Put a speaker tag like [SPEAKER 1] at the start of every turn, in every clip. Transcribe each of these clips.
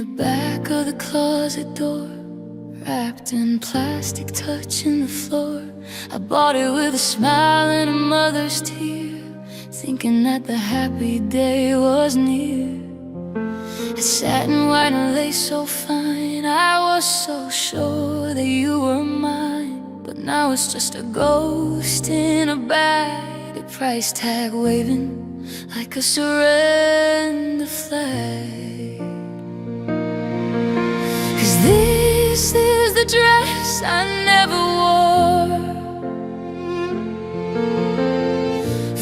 [SPEAKER 1] the back of the closet door, wrapped in plastic, touching the floor. I bought it with a smile and a mother's tear, thinking that the happy day was near. It sat in white and lay so fine. I was so sure that you were mine, but now it's just a ghost in a bag, a price tag waving like a surrender flag. 'Cause this is the dress I never wore,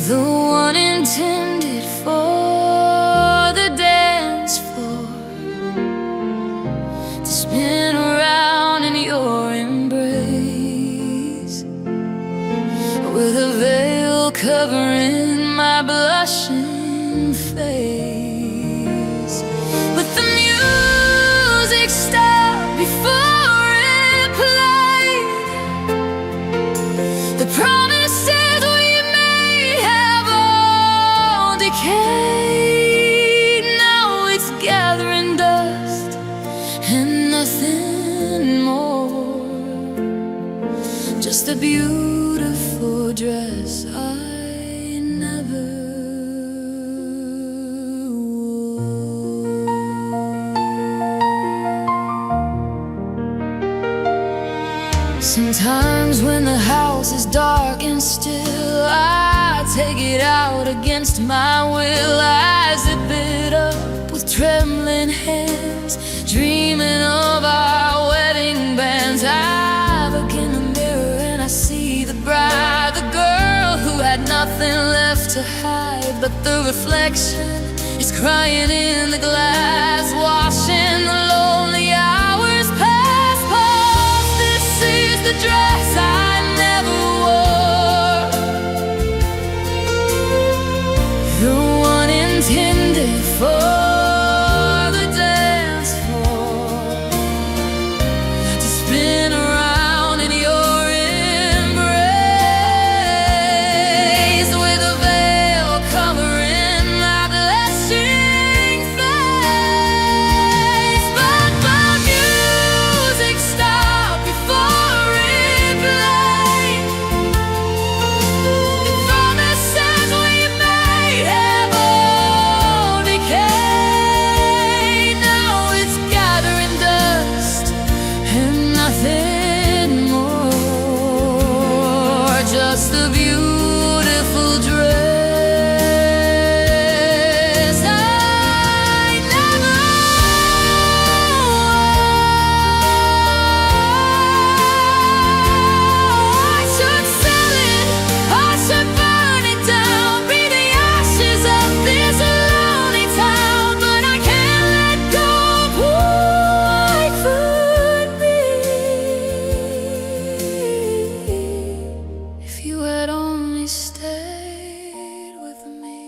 [SPEAKER 1] the one intended for the dance floor, to spin around in your embrace, with a veil covering my blushing face. But the music stopped before it played. The promises we made have all decayed. Now it's gathering dust and nothing more, just a beautiful dress I never wore. Sometimes when the house is dark and still, I take it out against my will. I zip it up with trembling hands, dreaming of our wedding bands. I look in the mirror and I see the bride, the girl who had nothing left to hide. But the reflection is crying in the glass, washing the lonely hours past. Past, this is the dress I never wore, the one intended for the dance floor, to spin around in your embrace, with a veil covering my blushing face. But my music stopped before it played. The promises we made have all decayed. Now it's gathering dust and nothing more, just a beautiful dress I never wore. I should sell it, I should burn it down, be the ashes of this lonely town. But I can't let go of who I could be if you had only stayed with me.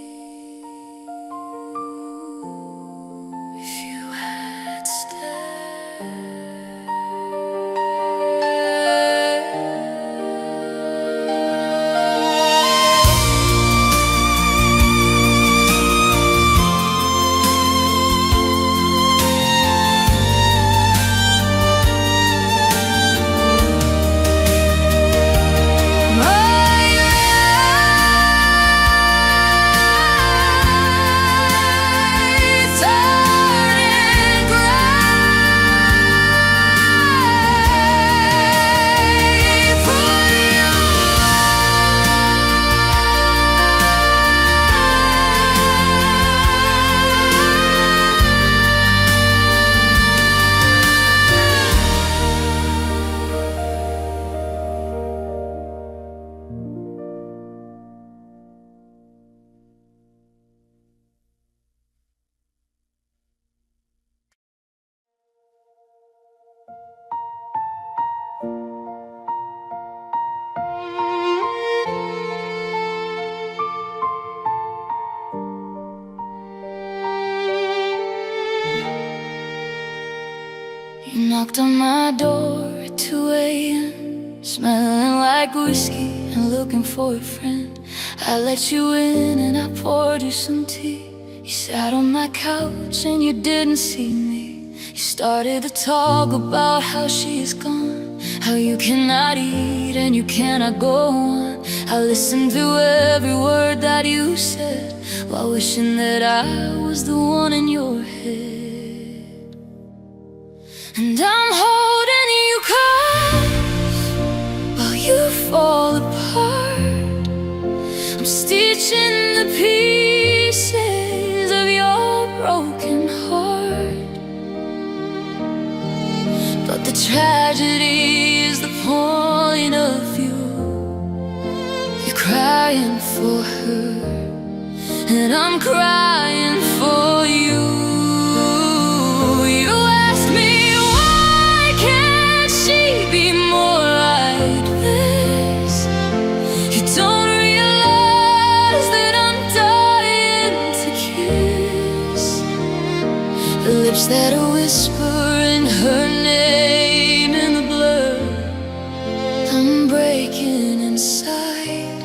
[SPEAKER 1] If you had stayed. My eyes turning gray for you. You knocked on my door at 2 a.m., smelling like whiskey and looking for a friend. I let you in and I poured you some tea. You sat on my couch and you didn't see me. You started to talk about how she's gone, how you cannot eat and you cannot go on. I listened to every word that you said, while wishing that I was the one in your head. And I'm holding you close while you fall apart. I'm stitching the pieces of your broken heart. But the tragedy is the point of view. You're crying for her, and I'm crying for you. You ask me, why can't she be more like this? You don't realize that I'm dying to kiss the lips that are whispering her name in the blur. I'm breaking inside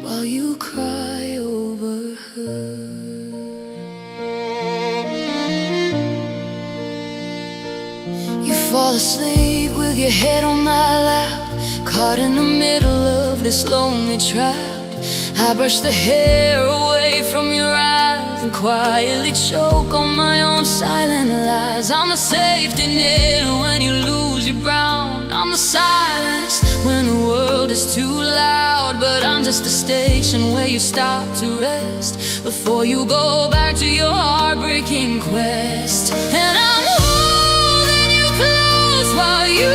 [SPEAKER 1] while you cry over her. You fall asleep with your head on my lap, caught in the middle of this lonely trap. I brush the hair away from your eyes and quietly choke on my own silent lies. I'm the safety net when you lose your ground. I'm the silence when the world is too loud. But I'm just a station where you stop to rest before you go back to your heartbreaking quest. And I'm holding you close while you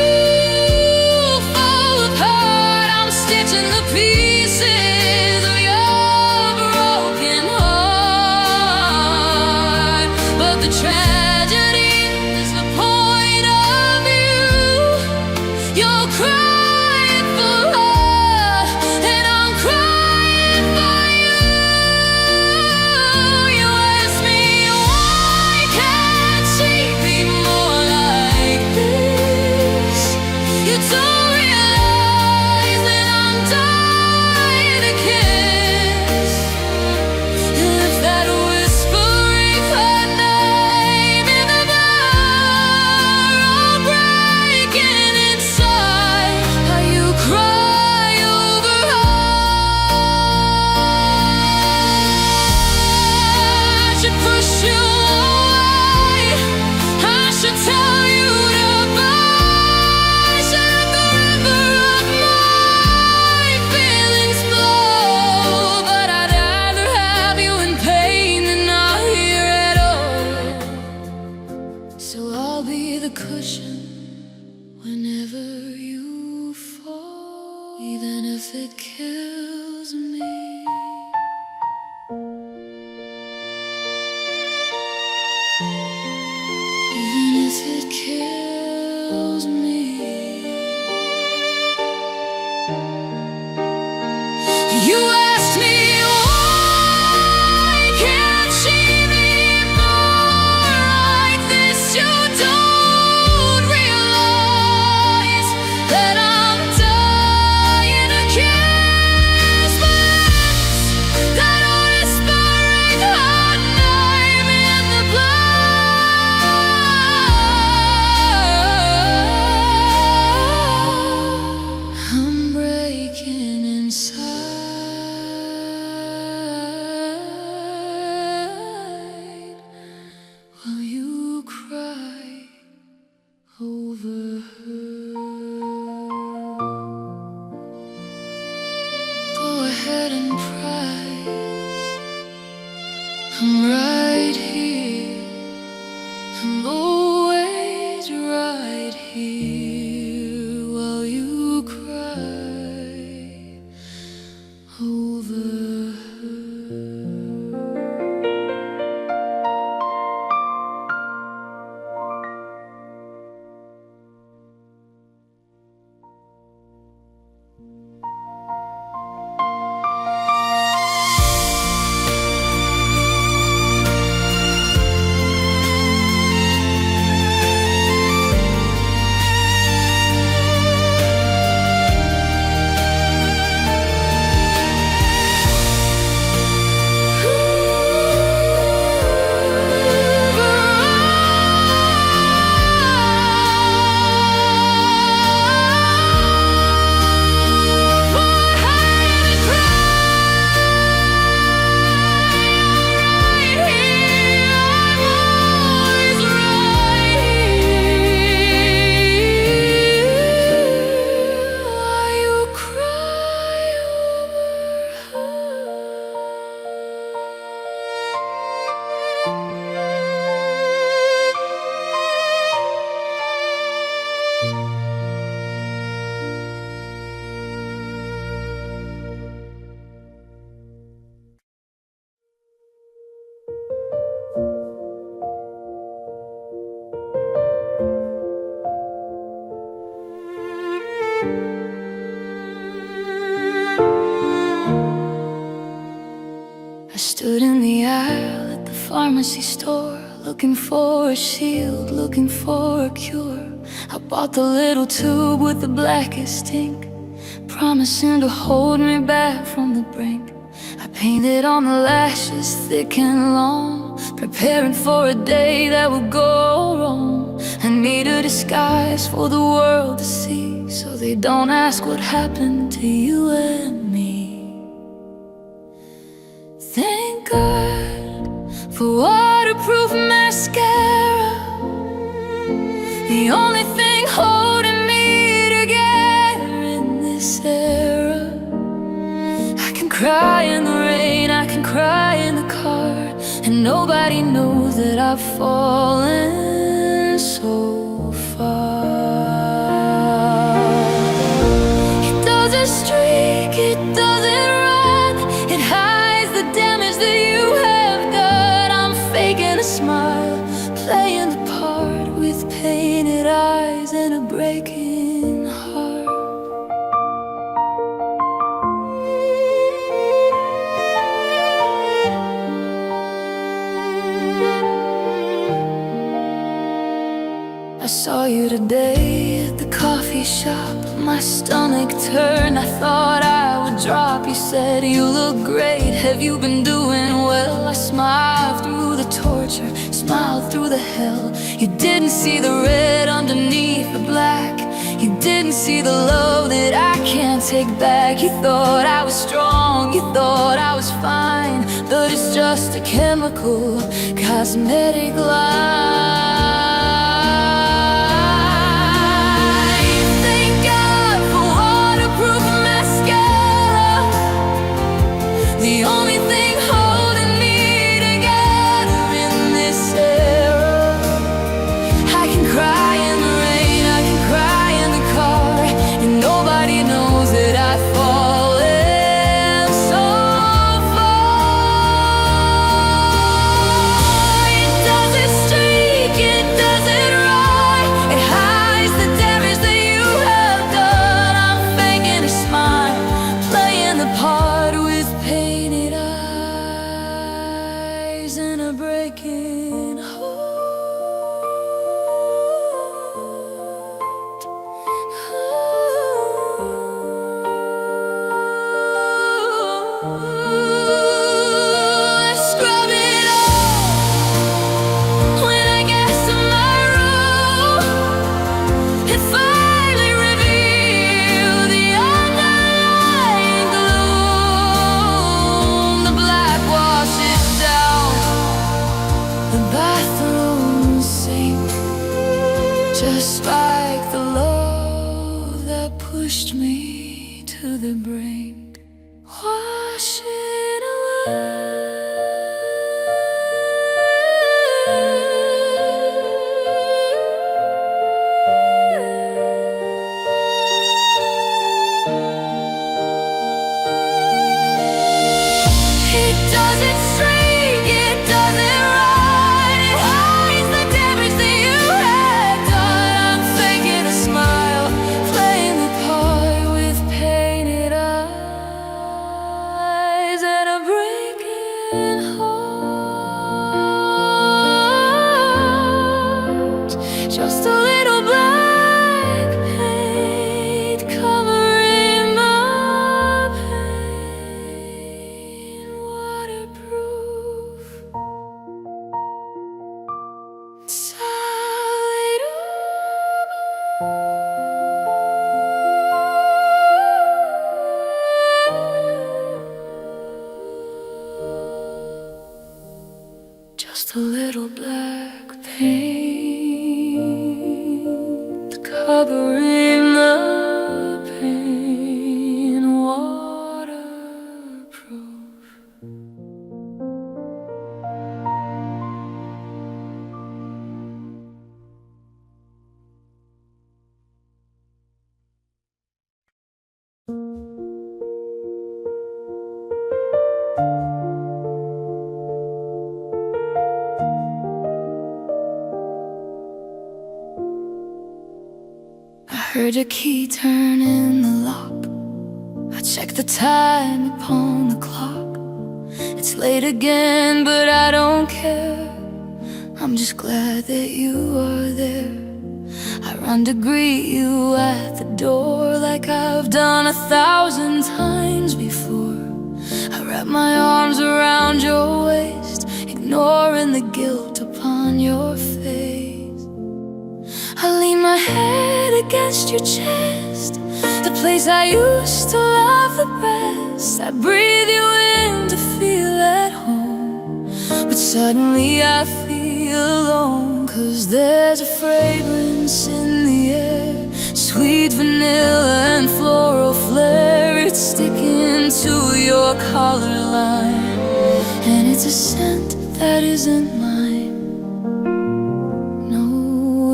[SPEAKER 1] fall apart. I'm stitching the pieces of your broken heart. But the tragedy is the point of view. You're crying for her, and I'm crying for you. You ask me, why can't she be more like this? You don't realize that I'm dying to kiss. You left that whispering her name in the blur. I'm breaking inside how you cry over her. I should push you away, I should tell you to bye. Should let the river of my feelings flow. But I'd rather have you in pain than not here at all. So I'll be the cushion whenever you fall, even if it kills me. Even if it kills me. You asked me, why can't she be more like this? You don't realize that I'm dying to kiss my lips that are whispering her name in the blur. I'm breaking inside while you cry over her. Go ahead and cry. I'm right here. I'm always right here while you cry over her. pharmacy store, looking for a shield, looking for a cure. I bought the little tube with the blackest ink, promising to hold me back from the brink. I painted on the lashes thick and long, preparing for a day that would go wrong. I need a disguise for the world to see, so they don't ask what happened to you and me. Thank God for waterproof mascara, the only thing holding me together in this era. I can cry in the rain, I can cry in the car, and nobody knows that I've fallen so far. It doesn't streak, it doesn't run, it hides the damage that you have done. I'm faking a smile, playing the part with painted eyes and a breaking heart. I saw you today at the coffee shop. My stomach turned, I thought I would drop. You said you look great, have you been doing well? I smiled through the torture, smiled through the hell. You didn't see the red underneath the black, you didn't see the love that I can't take back. You thought I was strong, you thought I was fine, but it's just a chemical, cosmetic lie. The only thing holding me together in this era. I can cry in the rain, I can cry in the car, and nobody knows that I've fallen so far. It doesn't streak, it doesn't run, it hides the damage that you have done. I'm faking a smile, playing the part with painted eyes and a breaking heart. I scrub it off when I get to my room. It finally revealed the underlying gloom. The black washes down the bathroom sink, just like the love that pushed me to the brink. Washing away. It doesn't streak, it doesn't run, it hides the damage that you have done. I'm faking a smile, playing the part with painted eyes and a breaking heart. Just a little black paint covering my pain. Waterproof, solid just a little black paint covering the pain. Waterproof. I heard a key turn in the lock. I checked the time upon the clock. It's late again, but I don't care. I'm just glad that you are there. I run to greet you at the door like I've done 1,000 times before. I wrap my arms around your waist, ignoring the guilt upon your face. I lean my head against your chest, the place I used to love the best. I breathe you in to feel at home, but suddenly I feel alone. 'Cause there's a fragrance in the air, sweet vanilla and floral flair. It's sticking to your collar line, and it's a scent that isn't mine. No,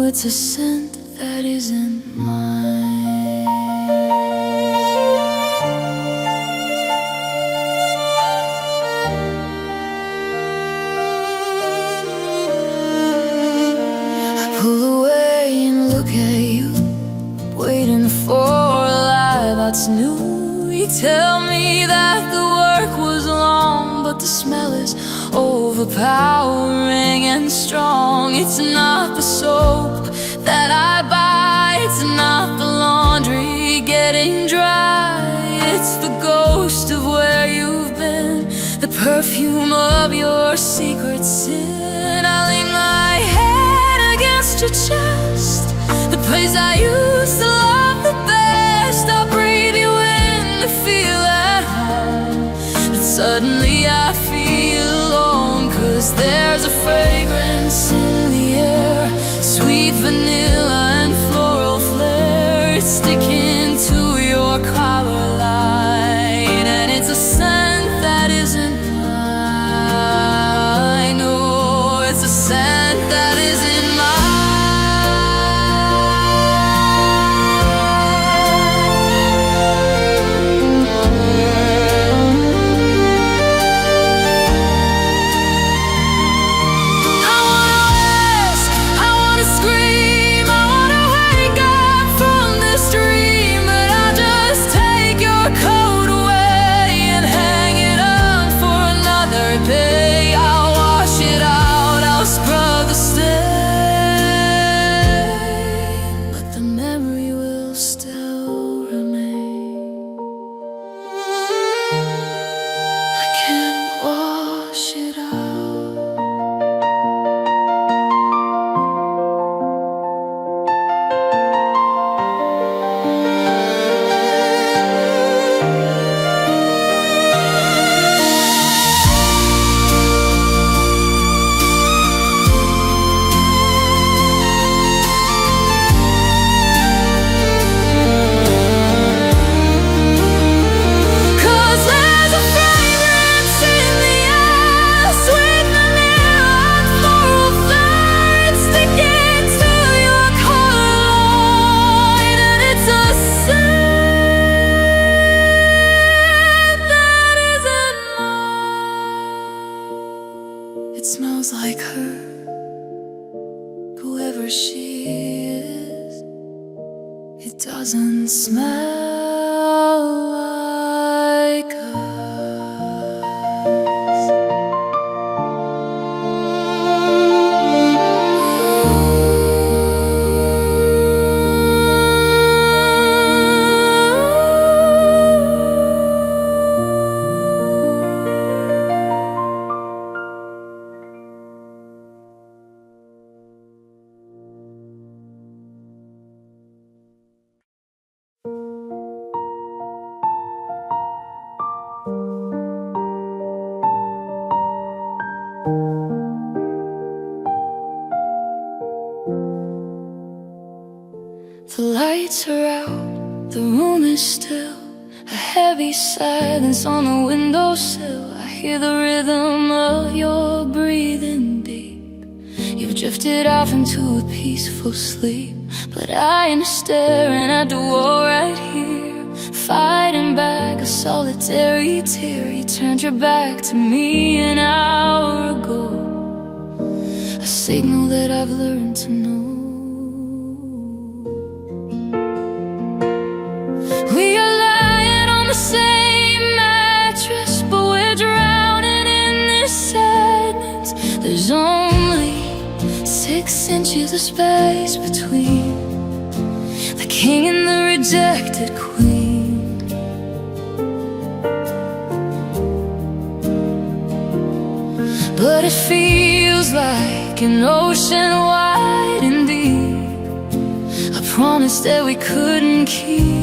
[SPEAKER 1] it's a scent that isn't mine. I pull away and look at you, waiting for a lie that's new. You tell me that the work was long, but the smell is overpowering and strong. It's not the soap that I buy, it's not the laundry getting dry. It's the ghost of where you've been, the perfume of your secret sin. I lean my head against your chest, the place I used to love the best. I breathe you in to feel at home, but suddenly I feel alone. 'Cause there's a fragrance in the air, sweet vanilla and floral flair. It's sticking to your collar line, and it's a scent that isn't mine. No, it's a scent that isn't mine. It smells like her, whoever she is. It doesn't smell like us. The lights are out, the room is still, a heavy silence on the windowsill. I hear the rhythm of your breathing deep. You've drifted off into a peaceful sleep, but I am staring at the wall right here, fighting back a solitary tear. You turned your back to me an hour ago, a signal that I've learned to know. We are lying on the same mattress, but we're drowning in inches of space between the king and the rejected queen. But it feels like an ocean wide and deep, a promise that we couldn't keep.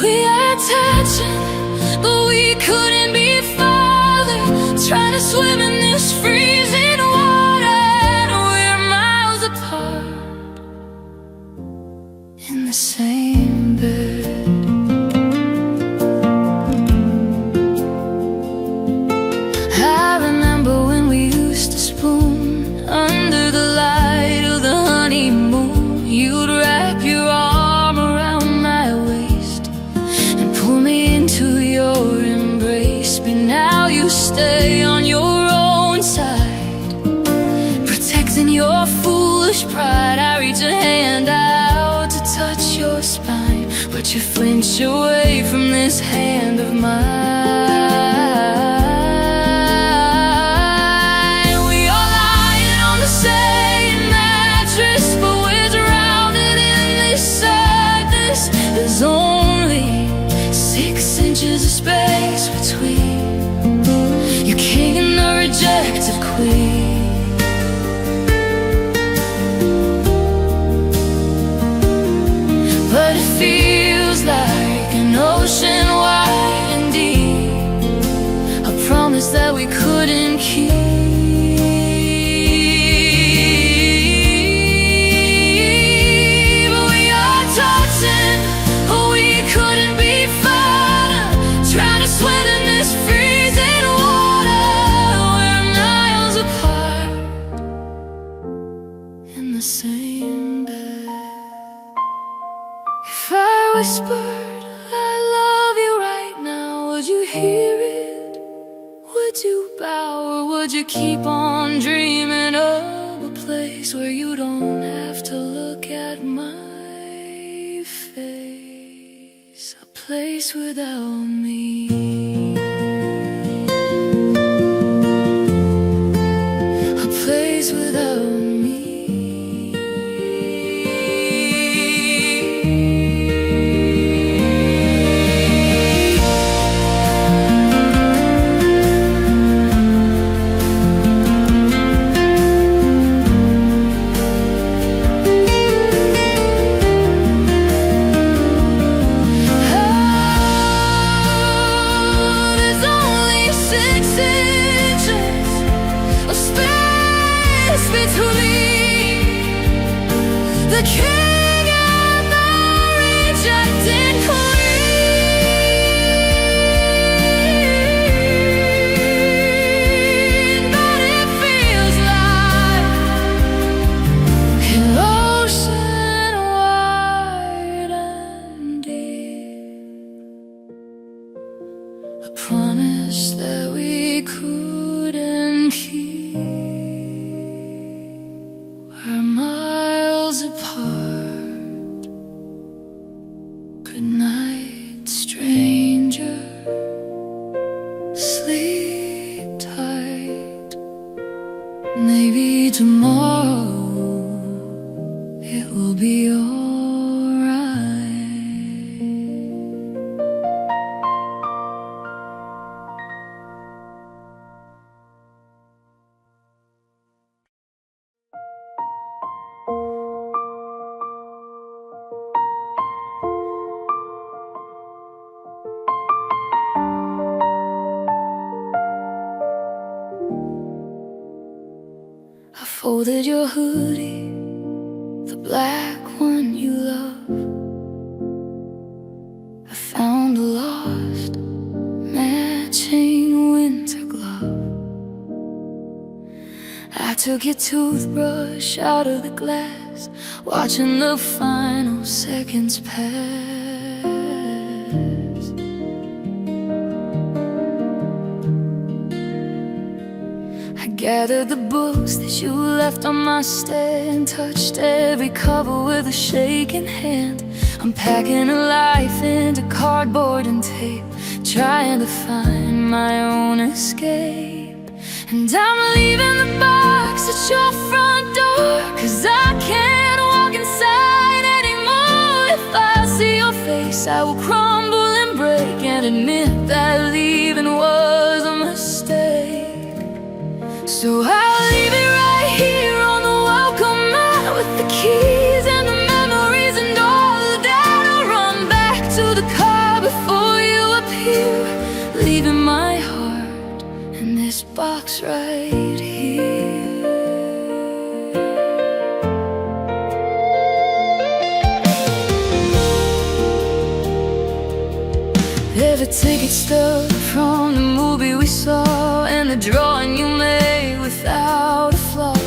[SPEAKER 1] We are touching, but we couldn't be farther, trying to swim in this freezing water, and we're miles apart in the same bed. I remember when we used to spoon under the light of the honeymoon. You'd wrap your arm around my waist and pull me into your embrace. But now you stay on your own side, protecting your foolish pride. I reach a hand out to touch your spine, but you flinch away from this hand of mine. There's only 6 inches of space between your king and the rejected queen. But it feels like an ocean wide and deep, a promise that we couldn't keep. Same bed. If I whispered I love you right now, would you hear it? Would you bow, or would you keep on dreaming of a place where you don't have to look at my face, a place without me, a place without me? The king and the rejected queen. But it feels like an ocean wide and deep, a promise that we couldn't keep. Apart. Good night, stranger. Sleep tight. Maybe tomorrow it will be alright. I folded your hoodie, the black one you love. I found a lost matching winter glove. I took your toothbrush out of the glass, watching the final seconds pass. I gathered the books that you left on my stand, touched every cover with a shaking hand. I'm packing a life into cardboard and tape, trying to find my own escape. And I'm leaving the box at your front door, 'cause I can't walk inside anymore. If I see your face, I will crumble and break and admit that leaving was a mistake. So I'll leave it right here on the welcome mat with the keys and the memories and all of that. I'll run back to the car before you appear, leaving my heart in this box right here. Every ticket stub from the movie we saw, and the drawing you made without a flaw,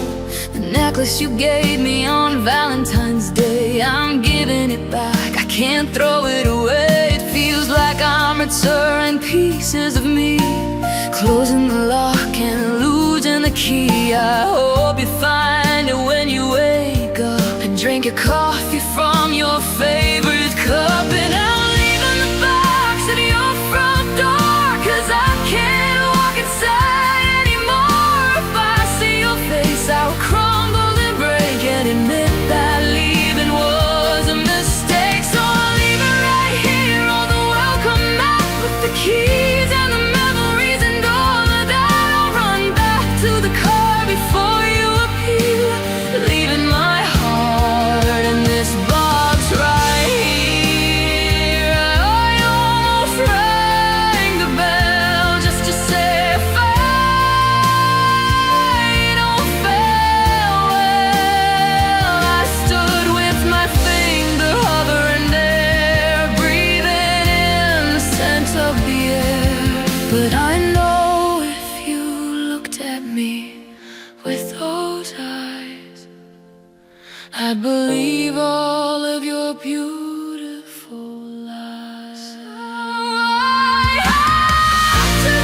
[SPEAKER 1] the necklace you gave me on Valentine's Day, I'm giving it back, I can't throw it away. It feels like I'm returning pieces of me, closing the lock and losing the key. I hope you find it when you wake up and drink your coffee from your favorite cup. And I'm leaving the box at your front door, 'cause I can't walk inside anymore. If I see your face, I will crumble and break and admit that leaving was a mistake. So I'll leave it right here on the welcome mat with the keys and the memories and all of that. I'll run back to the car before you appear, leaving my heart in this box right here. I almost rang the bell just to say fight on farewell. I stood with my finger hovering there, breathing in the scent of the air. But I know if you looked at me with those eyes, I'd believe all of your beautiful lies. So I have to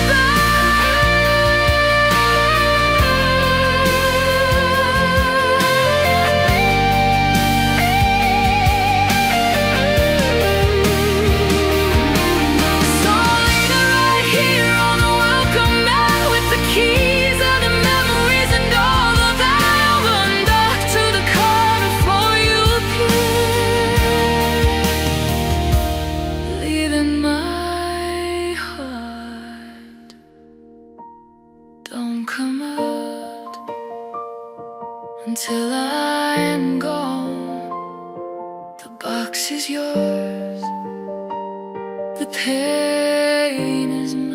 [SPEAKER 1] So I'll leave it right here on the welcome mat with the keys and the memories and all of that. I'll run back to the car before you appear, leaving my heart. Don't come out until I'm gone. The box is yours, the pain is mine.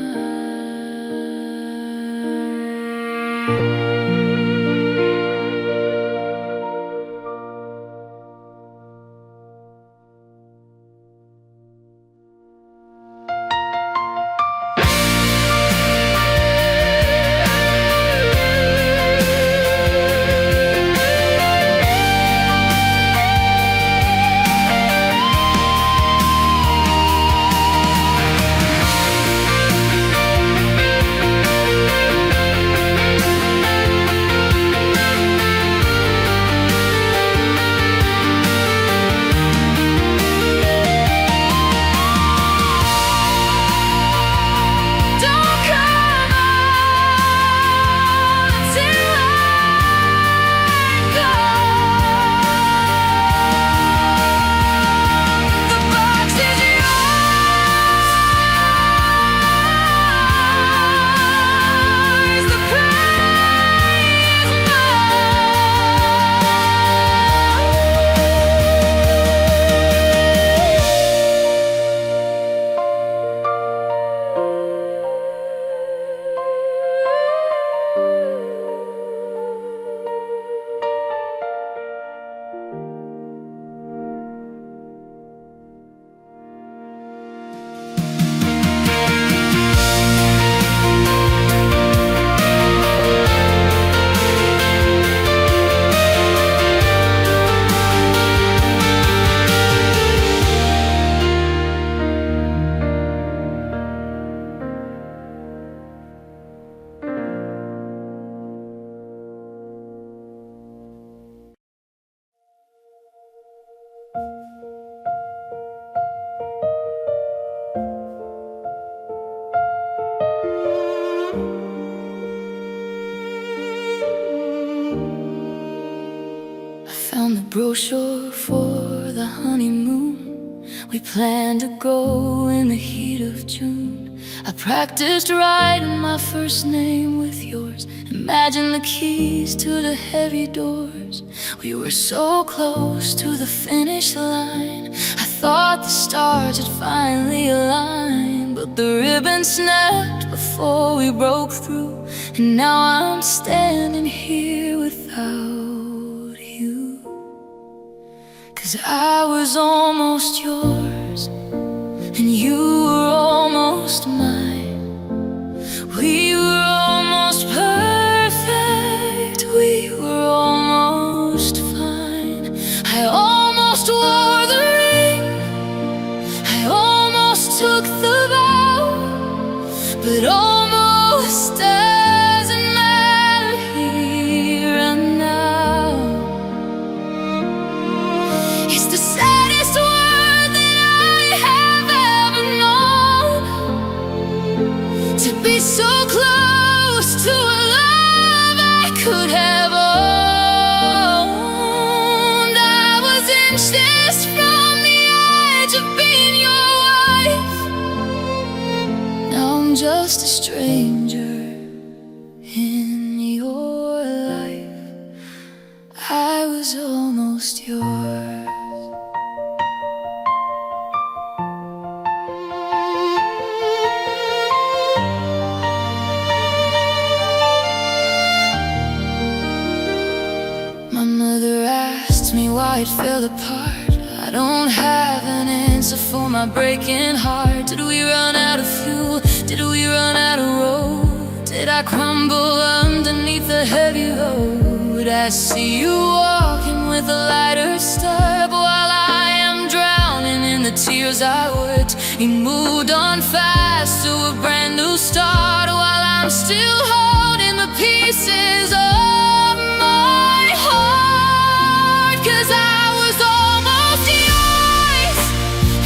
[SPEAKER 1] found the brochure for the honeymoon. We planned to go in the heat of June. I practiced writing my first name with yours. Imagine the keys to the heavy doors. We were so close to the finish line. I thought the stars had finally aligned, but the ribbon snapped before we broke through. And now I'm standing here without you. 'Cause I was almost yours, and you were almost mine. We were almost perfect, we were almost fine. I almost wore the ring, I almost took the vow, but almost doesn't matter here and now. It's the saddest word that I have ever known, to be so close to a love I could have owned. I was inches from the edge of being your wife. Now I'm just a stranger in your life. I was almost yours. My mother asked me why it fell apart. I don't have an answer for my breaking heart. Did we run out of fuel? Did we run out of road? Did I crumble underneath the heavy load? I see you walking with a lighter step while I am drowning in the tears I wept. You moved on fast to a brand new start while I'm still holding the pieces of my heart. 'Cause I was almost yours,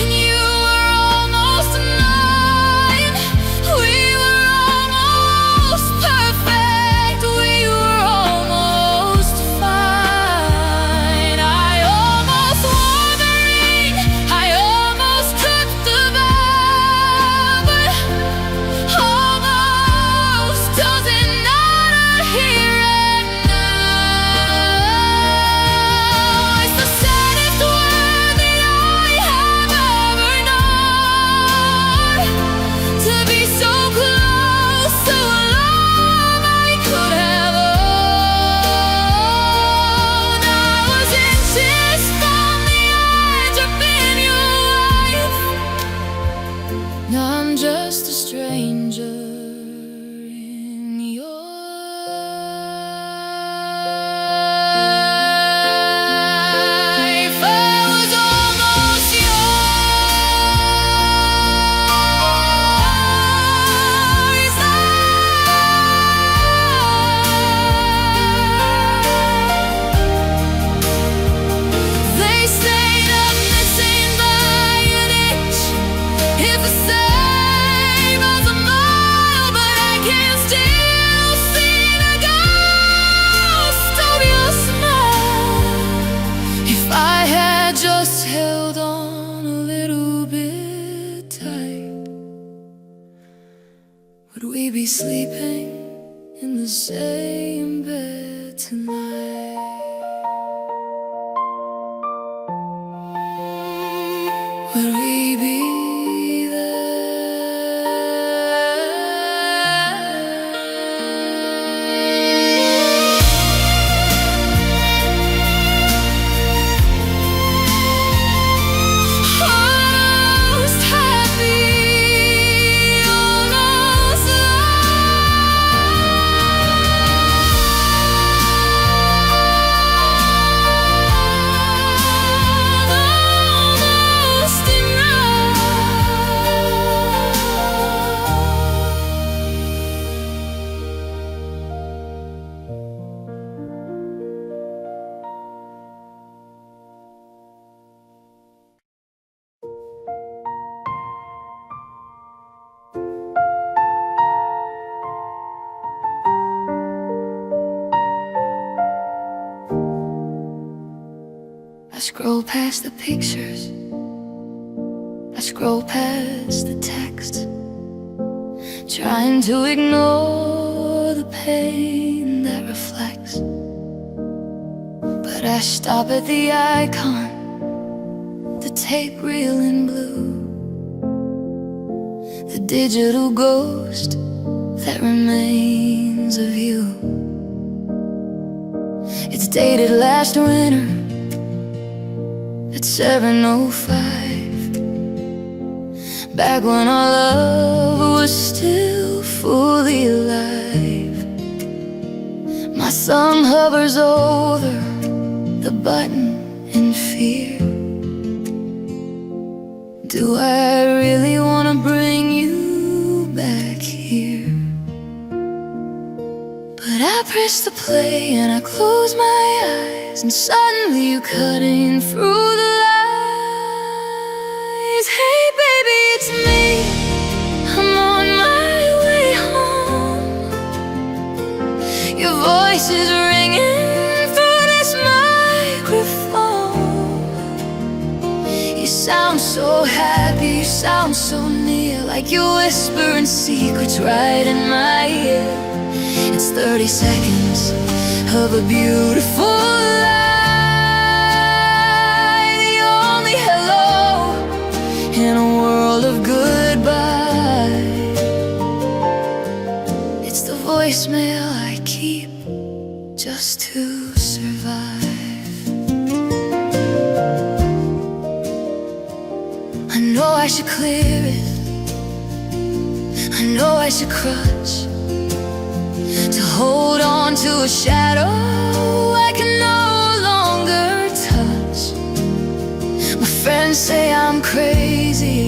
[SPEAKER 1] and you were almost mine. We were almost perfect, we were almost fine. I almost wore the ring, I almost took the vow, but almost doesn't matter here and now. It's the saddest word that I have ever known, to be so close to a love I could have owned. I was inches from the edge of being your wife. Now I'm just a stranger in your life. I was almost yours. They say nothing by an inch is the same as a mile, but I can still see the ghost of your smile. If I had just held on a little bit tight, would we be sleeping in the same bed tonight? Would we be almost happy, almost loved? scroll past the pictures, I scroll past the text, trying to ignore the pain that reflects. But I stop at the icon, the tape reel in blue, the digital ghost that remains of you. It's dated last winter at 7:05, back when our love was still fully alive. My thumb hovers over the button in fear. Do I really want to bring you back here? But I press the play and I close my eyes, and suddenly you're cutting through the lies. Hey baby, it's me, I'm on my way home. Your voice is ringing through this microphone. You sound so happy, you sound so near, like you're whispering secrets right in my ear. It's 30 seconds of a beautiful lie, the only hello in a world of goodbye. It's the voicemail I keep just to survive. I know I should clear it, I know I should crush, to hold on to a shadow I can no longer touch. My friends say I'm crazy,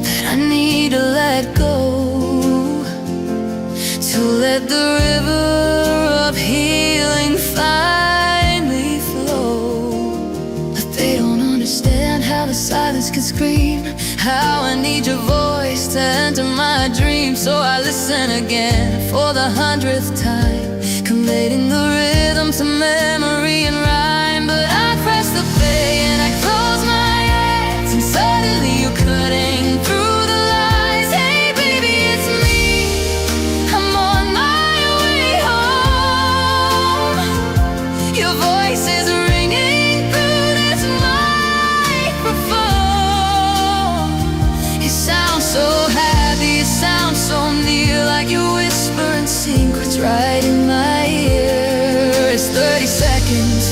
[SPEAKER 1] that I need to let go, to let the river of healing finally flow. But they don't understand how the silence can scream, how I need your voice to enter my dreams. So I listen again for the 100th time, collating the rhythm to memory and rhyme. But I press the play and I close my eyes, and suddenly you're cutting through the lies. Hey baby, it's me, I'm on my way home. Your voice is ringing through this microphone. You sound so happy, you sound so near, like you're whispering secrets right in my ear. It's 30 seconds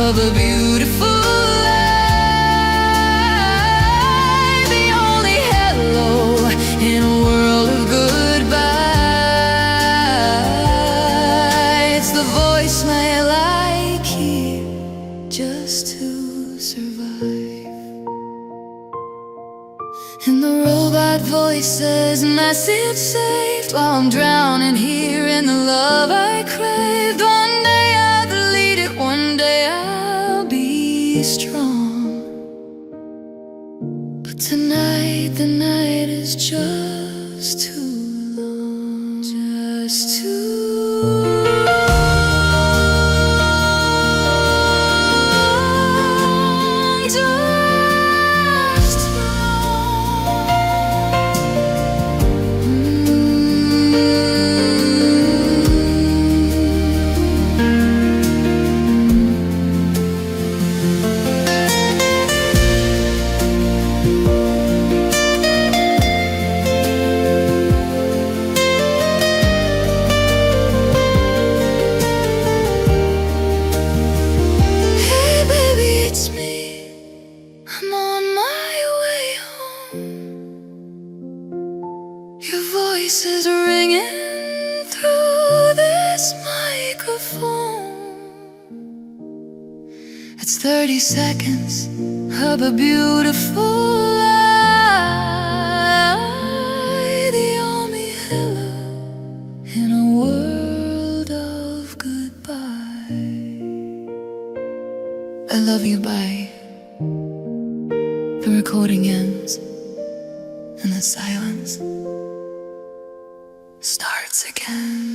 [SPEAKER 1] of a beautiful lie, the only hello in a world of goodbye. It's the voicemail I keep just to survive. And the robot voice says, message saved, while I'm drowning here in the love I craved. One day I'll delete it, one day I'll be strong. But tonight, the night is just too long, just too long, just voices ringing through this microphone. It's 30 seconds of a beautiful lie, the only hello in a world of goodbye. I love you, bye. The recording ends, and the silence starts again.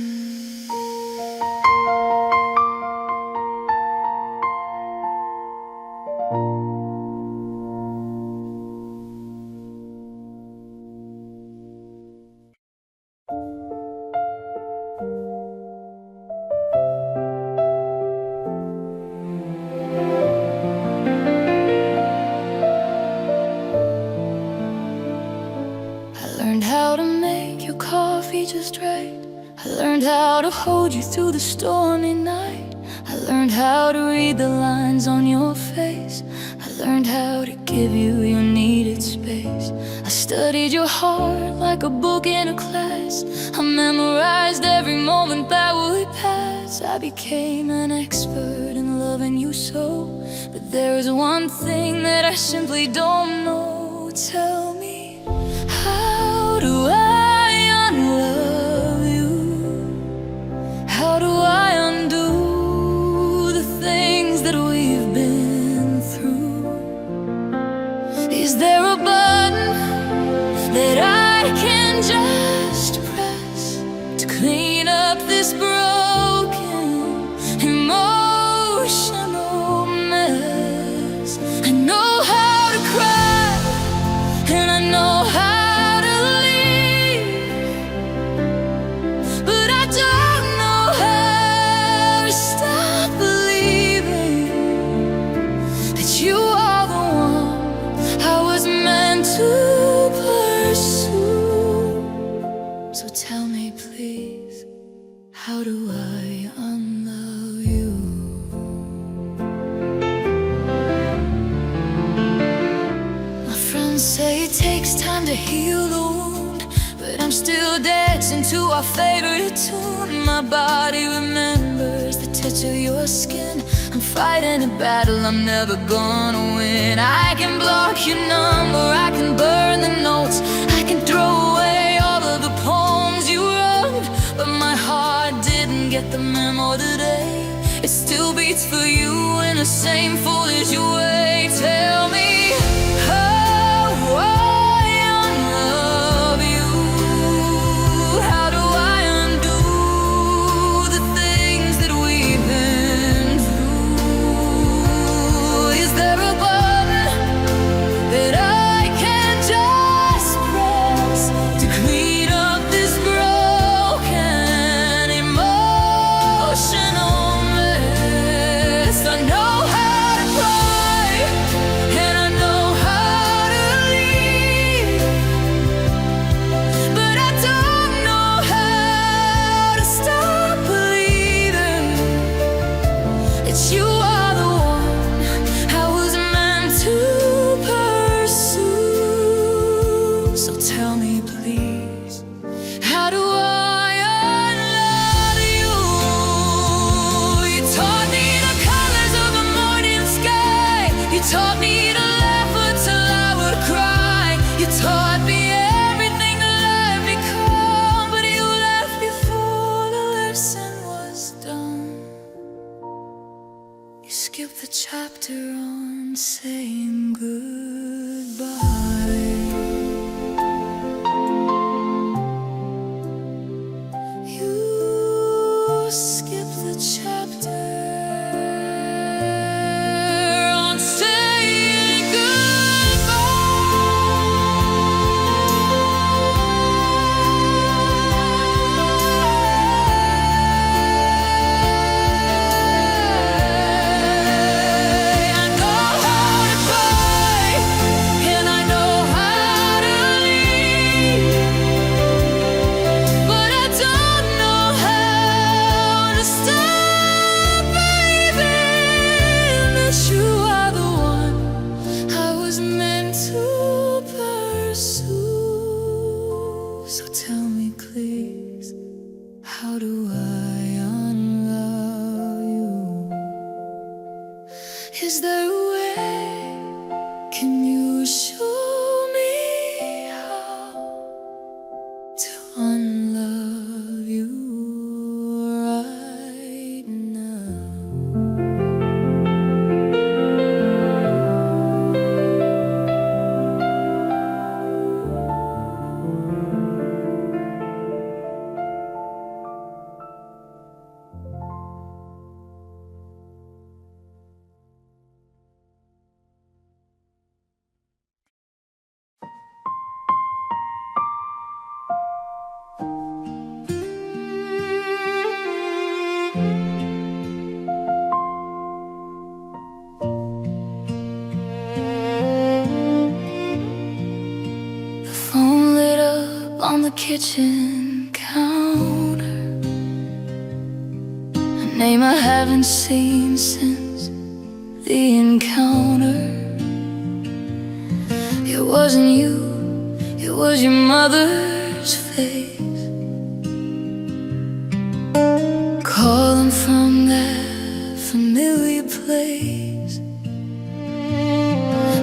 [SPEAKER 1] hold you through the stormy night. I learned how to read the lines on your face. I learned how to give you your needed space. I studied your heart like a book in a class. I memorized every moment that would pass. I became an expert in loving you so. But there is one thing that I simply don't know. Tell me, how do I unlove you? How do I undo the things that we've been through? Is there a button that I can just press to clean up this broken emotional mess? I know how to cry, and I know how to leave, but I don't know how to stop believing that you are the one I was meant to pursue. So tell me please, how do I unlove you? My friends say it takes time to heal the wound, but I'm still dancing to our favorite tune. My body remembers the touch of your skin. I'm fighting a battle I'm never gonna win. I can block your number, I can burn the notes, I can throw away all of the poems you wrote. But my heart didn't get the memo today. It still beats for you in the same foolish way. Tell me, how do I unlove you? How do I undo the things that we've been through? Is there a button that I can just press to clean up this broken emotional mess? I know how to cry, and I know how to leave, but I don't know how to stop believing that you are the one I was meant to pursue. So tell me please, how do I unlove you? You taught me the colors of the morning sky. You taught me to laugh until I would cry. You taught me everything to let me come, but you left before the lesson was done. You skipped the chapter on saying goodbye. You skipped the chapter on saying goodbye. I know how to cry, and I know how to leave, but I don't know how to stop believing that you are the one I was meant to pursue. So tell me please, how do I unlove you? Is there a way? Can you show me how to unlove you right now? The phone lit up on the kitchen counter. name I haven't seen since the encounter. It wasn't you, it was your mother's face, calling from that familiar place.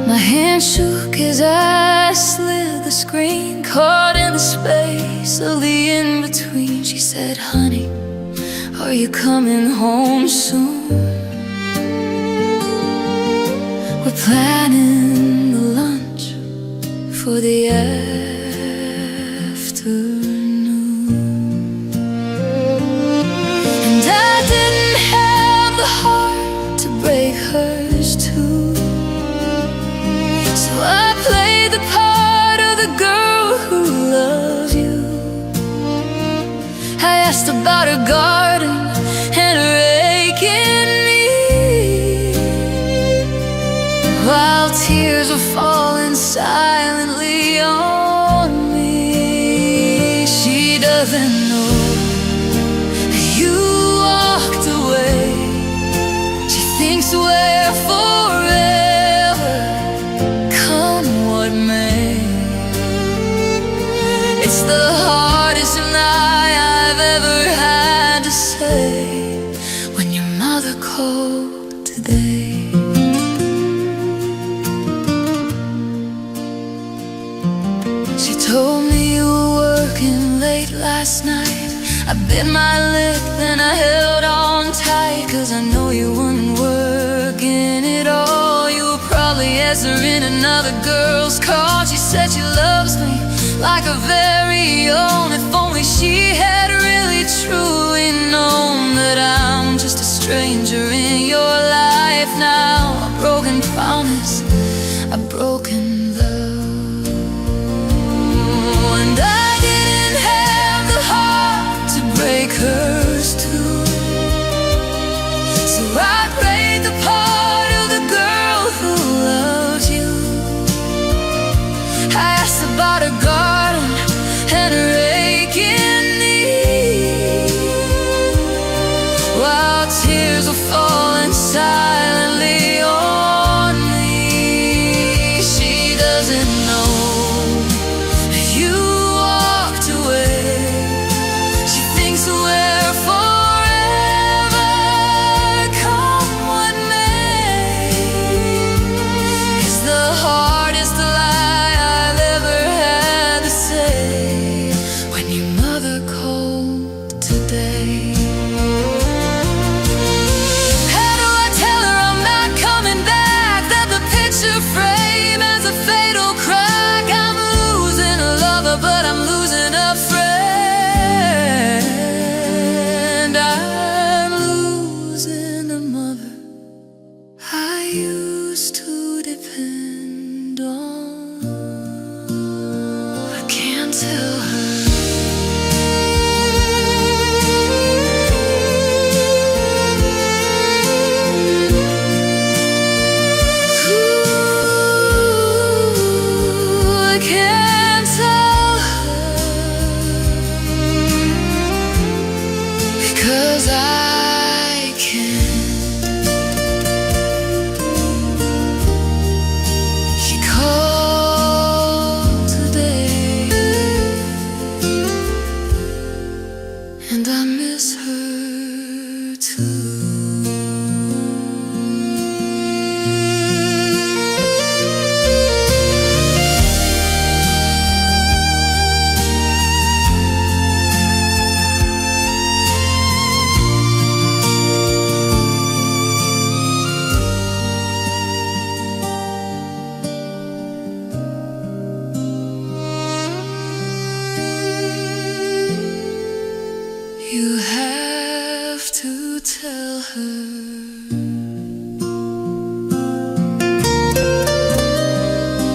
[SPEAKER 1] My hand shook as I slid the screen, caught in the space of the in-between. She said, "Honey, are you coming home soon? We're planning the lunch for the afternoon." And I didn't have the heart to break hers too, so I played the part of the girl who loves you. I asked about her garden and her aching knee, while tears were falling silently on me. She doesn't know that you walked away. She thinks we're forever, come what may. It's the hardest lie I've ever had to say when your mother called today. She told me you were working late last night. I bit my lip, then I held on tight, 'cause I know you weren't working at all. You were probably answering another girl's call. She said she loves me like her very own. If only she had really truly known that I'm just a stranger in your life now. A broken promise, a broken love. And I didn't have the heart to break hers too, so I played the part of the girl who loves you. I asked about her garden and her aching knee, while tears were falling silently on me. She doesn't know you walked away. She thinks we're forever, come what may. It's the hardest lie I've ever had to say when your mother called today. How do I tell her I'm not coming back, that the picture frame has a fatal crack? I'm losing a lover, but I'm losing a friend. I'm losing a mother I used to depend on. I can't tell her. Ooh, I can't tell her, because I can't. She called today, and I miss her too. You have to tell her,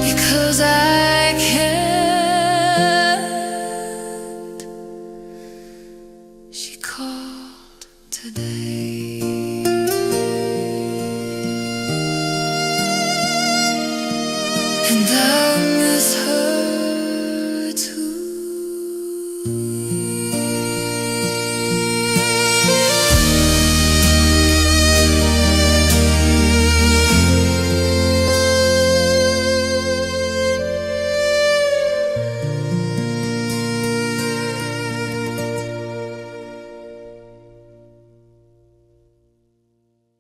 [SPEAKER 1] because I can't. She called today.